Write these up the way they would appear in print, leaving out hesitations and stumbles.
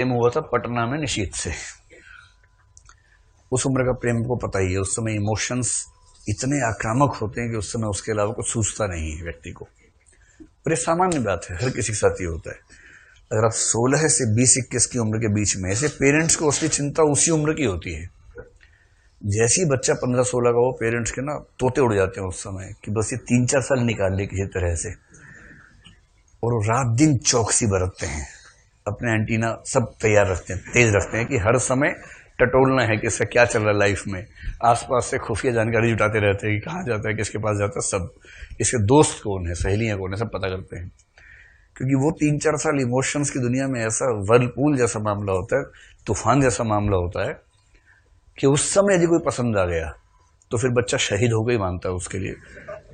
प्रेम हुआ था पटना में निशीथ से। उस उम्र का प्रेम को पता ही है, उस समय इमोशंस इतने आक्रामक होते हैं कि उस समय उसके अलावा कुछ सूझता नहीं है व्यक्ति को। और ये सामान्य बात है, हर किसी के साथ ये होता है। अगर आप 16 से 20-21 की उम्र के बीच में, ऐसे पेरेंट्स को असली चिंता उसी उम्र की होती है। जैसे ही बच्चा 15-16 का हो, पेरेंट्स के ना तोते उड़ जाते हैं उस समय कि बस ये 3-4 साल निकाल ले किसी तरह से। और वो रात दिन चौकसी बरतते हैं, अपने एंटीना सब तैयार रखते हैं, तेज रखते हैं कि हर समय टटोलना है कि इसका क्या चल रहा है लाइफ में। आसपास से खुफिया जानकारी जुटाते रहते हैं कि कहाँ जाता है, किसके पास जाता है, सब इसके दोस्त कौन है, सहेलियां कौन है, सब पता करते हैं। क्योंकि वो 3-4 साल इमोशंस की दुनिया में ऐसा वर्लपूल जैसा मामला होता है, तूफान जैसा मामला होता है कि उस समय यदि कोई पसंद आ गया तो फिर बच्चा शहीद हो गई मानता है उसके लिए,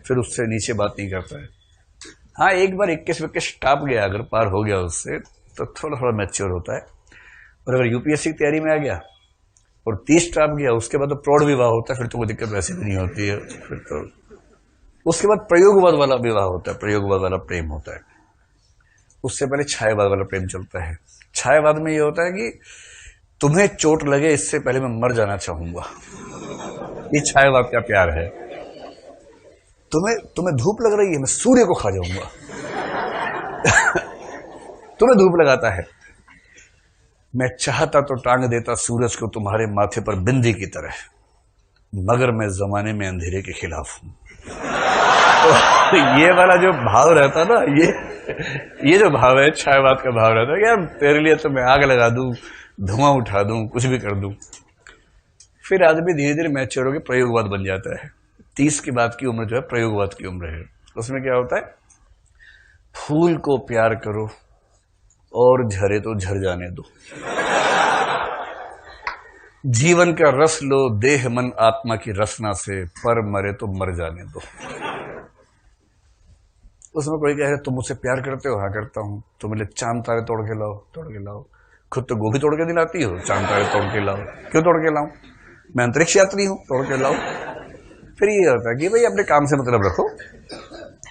फिर उससे नीचे बात नहीं करता है। हाँ, एक बार 21-21 टाप गया, अगर पार हो गया उससे, तो थोड़ा थोड़ा मैच्योर होता है। और अगर यूपीएससी की तैयारी में आ गया और 30 टाप गया, उसके बाद तो प्रौढ़ विवाह होता है, फिर तो कोई दिक्कत वैसे भी नहीं होती है। फिर तो उसके बाद प्रयोगवाद वाला विवाह होता है, प्रयोगवाद वाला प्रेम होता है। उससे पहले छायावाद वाला प्रेम चलता है। छायावाद में ये होता है कि तुम्हें चोट लगे इससे पहले मैं मर जाना चाहूंगा। ये छायावाद का प्यार है। तुम्हें धूप लग रही है, मैं सूर्य को खा जाऊंगा। तुम्हें धूप लगाता है, मैं चाहता तो टांग देता सूरज को तुम्हारे माथे पर बिंदी की तरह, मगर मैं जमाने में अंधेरे के खिलाफ हूं। तो ये वाला जो भाव रहता ना, ये जो भाव है, छायावाद का भाव रहता है कि यार तेरे लिए तो मैं आग लगा दूं, धुआं उठा दूं, कुछ भी कर दूं। फिर आदमी धीरे धीरे मैच्योर होकर प्रयोगवाद बन जाता है। 30 के बाद की उम्र जो है प्रयोगवाद की उम्र है। उसमें क्या होता है, फूल को प्यार करो और झरे तो झर जाने दो, जीवन का रस लो देह मन आत्मा की रसना से, पर मरे तो मर जाने दो। उसमें कोई कह रहे तुम मुझसे प्यार करते हो, हाँ करता हूं, तो मेरे चांद तारे तोड़ के लाओ, तोड़ के लाओ। खुद तो गोभी तोड़ के दिलाती हो, चांद तारे तोड़ के लाओ। क्यों तोड़ के लाऊं, मैं अंतरिक्ष यात्री हूं, तोड़ के लाओ। फिर ये होता है कि भाई अपने काम से मतलब रखो,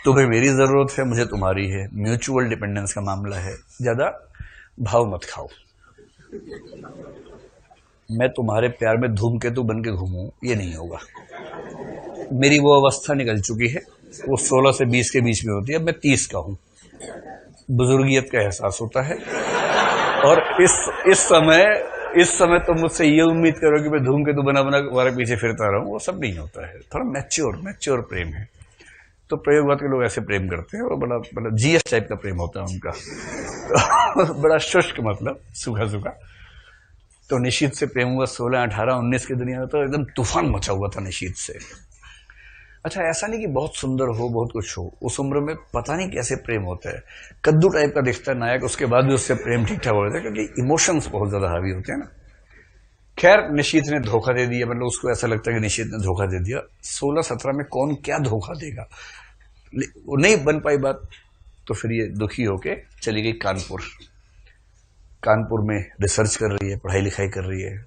तुम्हें मेरी जरूरत है, मुझे तुम्हारी है, म्यूचुअल डिपेंडेंस का मामला है, ज्यादा भाव मत खाओ। मैं तुम्हारे प्यार में धूमकेतु बन के घूमूं, ये नहीं होगा। मेरी वो अवस्था निकल चुकी है, वो 16 से 20 के बीच में होती है, अब मैं 30 का हूं, बुजुर्गियत का एहसास होता है। और इस समय तुम मुझसे ये उम्मीद करो कि मैं धूमकेतु बना बना तुम्हारे पीछे फिरता रहूं, वो सब नहीं होता है। थोड़ा मैच्योर प्रेम है। तो प्रयोगवाद के लोग ऐसे प्रेम करते हैं, और बड़ा जीएस टाइप का प्रेम होता है उनका। तो बड़ा शुष्क, मतलब सूखा सूखा। तो निशीथ से प्रेम हुआ 16, 18, 19 की दुनिया में तो एकदम तूफान मचा हुआ था निशीथ से। अच्छा, ऐसा नहीं कि बहुत सुंदर हो, बहुत कुछ हो, उस उम्र में पता नहीं कैसे प्रेम होता है। कद्दू टाइप का दिखता है नायक, उसके बाद भी उससे प्रेम ठीक ठाक हो जाता है, क्योंकि इमोशंस बहुत ज्यादा हावी होते हैं ना। खैर, निशीथ ने धोखा दे दिया, मतलब उसको ऐसा लगता है कि निशीथ ने धोखा दे दिया। 16-17 में कौन क्या धोखा देगा, वो नहीं बन पाई बात। तो फिर ये दुखी होके चली गई कानपुर में रिसर्च कर रही है, पढ़ाई लिखाई कर रही है।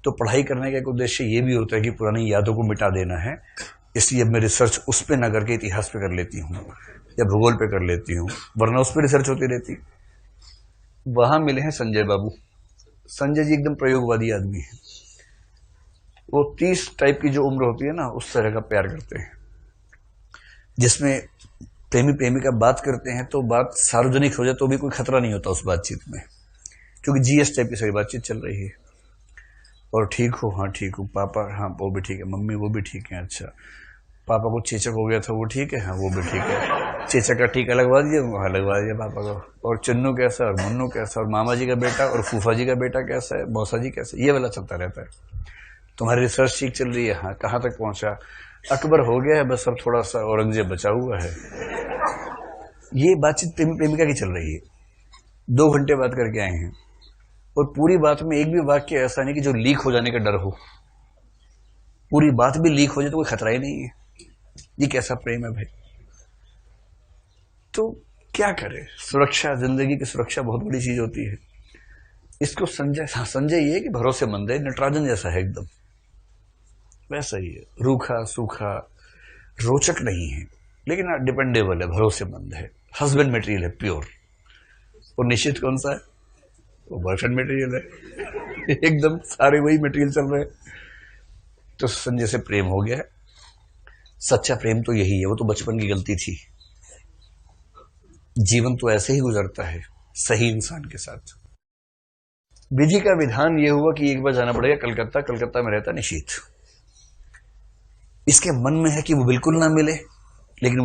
तो पढ़ाई करने का एक उद्देश्य ये भी होता है कि पुरानी यादों को मिटा देना है, इसलिए अब मैं रिसर्च उस पे ना करके इतिहास पे कर लेती हूँ या भूगोल पे कर लेती हूँ, वरना उस पर रिसर्च होती रहती। वहां मिले हैं संजय बाबू। संजय जी एकदम प्रयोगवादी आदमी है। वो 30 टाइप की जो उम्र होती है ना, उस तरह का प्यार करते हैं, जिसमें प्रेमी प्रेमिका बात करते हैं तो बात सार्वजनिक हो जाए तो भी कोई खतरा नहीं होता उस बातचीत में, क्योंकि जीएस टाइप की सारी बातचीत चल रही है। और ठीक हो, हाँ ठीक हूँ, पापा हाँ वो भी ठीक है, मम्मी वो भी ठीक है, अच्छा पापा को चेचक हो गया था वो ठीक है, हाँ वो भी ठीक है, चेचक का टीका लगवा दीजिए, हाँ लगवा दीजिए पापा को। और चन्नू कैसा, और मुन्नू कैसा, और मामा जी का बेटा और फूफा जी का बेटा कैसा है, मौसा जी कैसा, ये वाला चलता रहता है। तुम्हारी रिसर्च ठीक चल रही है, हाँ कहाँ तक पहुंचा, अकबर हो गया है बस, अब थोड़ा सा औरंगजेब बचा हुआ है। ये बातचीत प्रेमी प्रेमिका की चल रही है। 2 घंटे बात करके आए हैं, और पूरी बात में एक भी वाक्य ऐसा नहीं कि जो लीक हो जाने का डर हो। पूरी बात भी लीक हो जाए तो कोई खतरा ही नहीं है। ये कैसा प्रेम है भाई। तो क्या करे, सुरक्षा, जिंदगी की सुरक्षा बहुत बड़ी चीज होती है। इसको संजय ये कि भरोसेमंद है, नटराजन जैसा है एकदम, वैसा ही है, रूखा सूखा, रोचक नहीं है, लेकिन डिपेंडेबल है, भरोसेमंद है, हस्बैंड मटेरियल है, प्योर। और निश्चित कौन सा है, वो बॉयफ्रेंड मटेरियल है। एकदम सारे वही मटेरियल चल रहे हैं। तो संजय से प्रेम हो गया है। सच्चा प्रेम तो यही है, वो तो बचपन की गलती थी। जीवन तो ऐसे ही गुजरता है सही इंसान के साथ। विधि का विधान ये हुआ कि एक बार जाना पड़ेगा कलकत्ता। कलकत्ता में रहता निशीथ। इसके मन में है कि वो बिल्कुल ना मिले, लेकिन